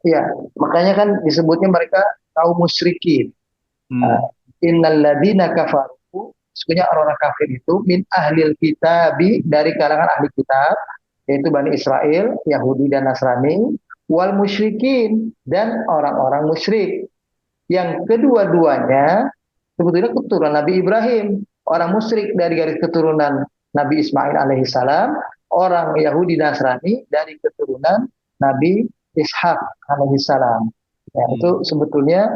Ya, makanya kan disebutnya mereka kaum musyrikin. Hmm. Uh, Innal ladzina kafaru, sesungguhnya orang-orang kafir itu min ahlil kitabi, dari kalangan ahli kitab, yaitu Bani Israel, Yahudi dan Nasrani, wal musyrikin, dan orang-orang musyrik. Yang kedua-duanya sebetulnya keturunan Nabi Ibrahim. Orang musyrik dari garis keturunan Nabi Ismail alaihissalam, orang Yahudi Nasrani dari keturunan Nabi Ishak alaihissalam. Ya, Hmm. itu sebetulnya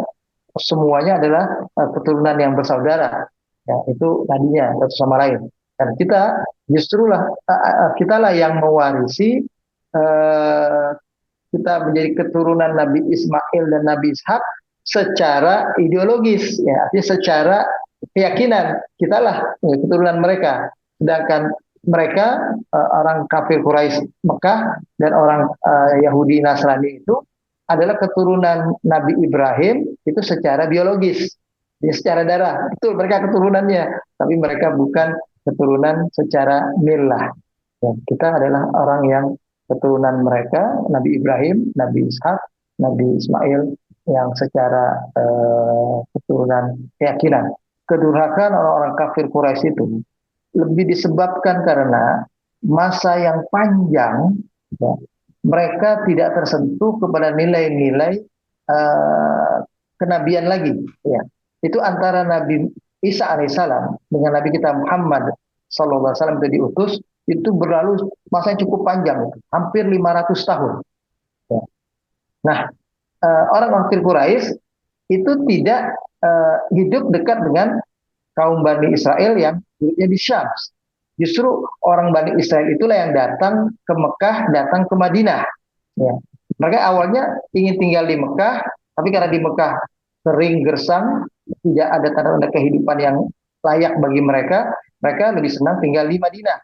semuanya adalah keturunan yang bersaudara. Ya, itu tadinya satu sama lain. Dan kita justrulah kitalah yang mewarisi, uh, kita menjadi keturunan Nabi Ismail dan Nabi Ishak secara ideologis, ya, artinya secara keyakinan kitalah keturunan mereka. Sedangkan mereka orang kafir Quraisy Mekah dan orang Yahudi Nasrani itu adalah keturunan Nabi Ibrahim itu secara biologis, ya, secara darah. Betul mereka keturunannya, tapi mereka bukan keturunan secara milah. Ya, kita adalah orang yang keturunan mereka, Nabi Ibrahim, Nabi Ishak, Nabi Ismail, yang secara keturunan keyakinan. Kedurhakaan orang-orang kafir Quraisy itu lebih disebabkan karena masa yang panjang, ya, mereka tidak tersentuh kepada nilai-nilai uh, kenabian lagi. Ya. Itu antara Nabi Isa alaihissalam dengan Nabi kita Muhammad sallallahu alaihi wasallam itu diutus, itu berlalu masa yang cukup panjang, hampir 500 tahun. Ya. Nah, orang kafir Quraisy itu tidak hidup dekat dengan kaum Bani Israel yang hidupnya di Syam. Justru orang Bani Israel itulah yang datang ke Mekah, datang ke Madinah. Ya. Mereka awalnya ingin tinggal di Mekah, tapi karena di Mekah sering gersang, tidak ada tanda-tanda kehidupan yang layak bagi mereka, mereka lebih senang tinggal di Madinah.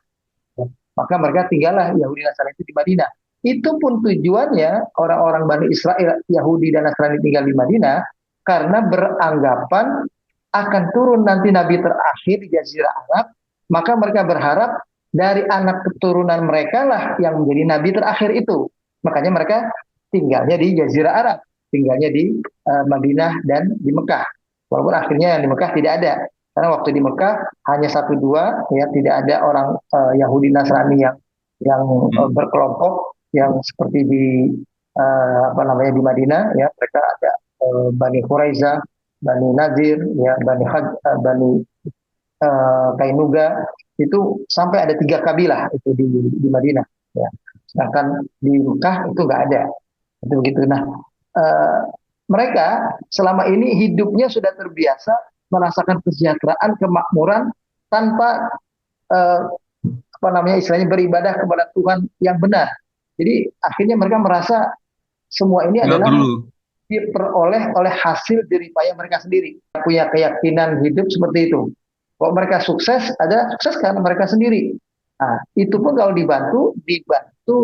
Maka mereka tinggallah Yahudi Nasrani itu di Madinah. Itu pun tujuannya orang-orang Bani Israel, Yahudi dan Nasrani tinggal di Madinah karena beranggapan akan turun nanti Nabi terakhir di Jazirah Arab, maka mereka berharap dari anak keturunan mereka lah yang menjadi Nabi terakhir itu. Makanya mereka tinggalnya di Jazirah Arab, tinggalnya di Madinah dan di Mekah. Walaupun akhirnya yang di Mekah tidak ada, karena waktu di Mekah hanya satu dua, ya, tidak ada orang Yahudi Nasrani yang Hmm. berkelompok yang seperti di apa namanya di Madinah, ya, mereka ada Bani Quraiza, Bani Nadir, ya, Bani Kainuga, itu sampai ada 3 kabilah itu di Madinah, ya. Sedangkan di Mekah itu nggak ada, itu begitu. Nah, eh, mereka selama ini hidupnya sudah terbiasa merasakan kesejahteraan, kemakmuran tanpa eh, apa namanya istilahnya beribadah kepada Tuhan yang benar. Jadi akhirnya mereka merasa semua ini Nggak adalah perlu. diperoleh oleh hasil jeripaya mereka sendiri. Punya keyakinan hidup seperti itu. Kalau mereka sukses, ada sukses karena mereka sendiri. Nah, itu pun kalau dibantu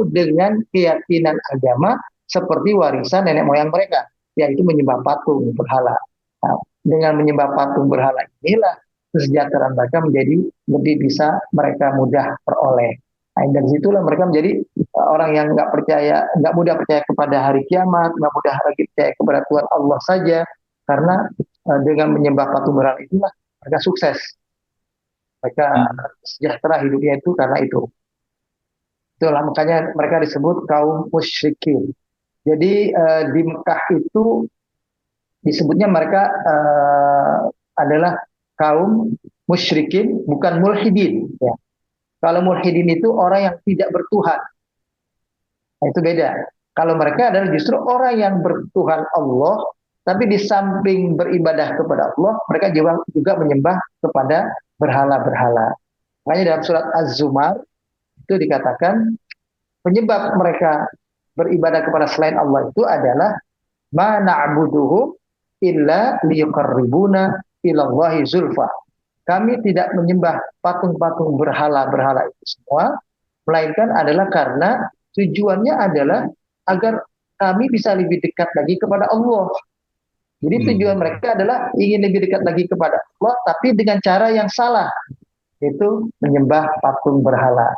dengan keyakinan agama seperti warisan nenek moyang mereka, yaitu menyembah patung berhala. Nah, dengan menyembah patung berhala inilah kesejahteraan mereka menjadi lebih bisa mereka mudah peroleh. Nah, dari situlah mereka menjadi orang yang nggak percaya, nggak mudah percaya kepada hari kiamat, nggak mudah lagi percaya kepada Tuhan Allah saja, karena dengan menyembah patung berhala itulah mereka sukses, mereka Hmm. sejahtera hidupnya itu karena itu. Itulah makanya mereka disebut kaum musyrikin. Jadi di Mekah itu disebutnya mereka adalah kaum musyrikin, bukan mulhidin. Ya. Kalau mulhidin itu orang yang tidak bertuhan. Nah, itu beda. Kalau mereka adalah justru orang yang bertuhan Allah, tapi di samping beribadah kepada Allah, mereka juga menyembah kepada berhala-berhala. Makanya dalam surat Az-Zumar itu dikatakan penyebab mereka beribadah kepada selain Allah itu adalah ma na'buduhum illa liyuqarribuna ilallahi zulfa. Kami tidak menyembah patung-patung berhala-berhala itu semua, melainkan adalah karena tujuannya adalah agar kami bisa lebih dekat lagi kepada Allah. Jadi tujuan Hmm. mereka adalah ingin lebih dekat lagi kepada Allah, tapi dengan cara yang salah, yaitu menyembah patung berhala.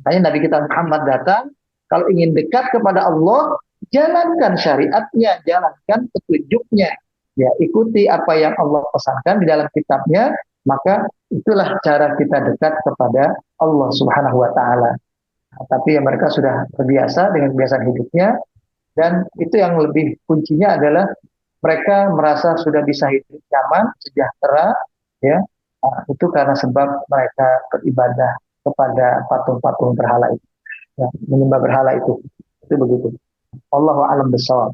Hanya Nabi kita Muhammad datang, kalau ingin dekat kepada Allah, jalankan syariatnya, jalankan petunjuknya, ya ikuti apa yang Allah pesankan di dalam kitabnya, maka itulah cara kita dekat kepada Allah Subhanahu wa taala. Nah, tapi ya mereka sudah terbiasa dengan kebiasaan hidupnya, dan itu yang lebih kuncinya adalah mereka merasa sudah bisa hidup nyaman, sejahtera, ya. Nah, itu karena sebab mereka beribadah kepada patung-patung berhala itu, ya, menyembah berhala itu begitu. Allahu a'lam bishawab.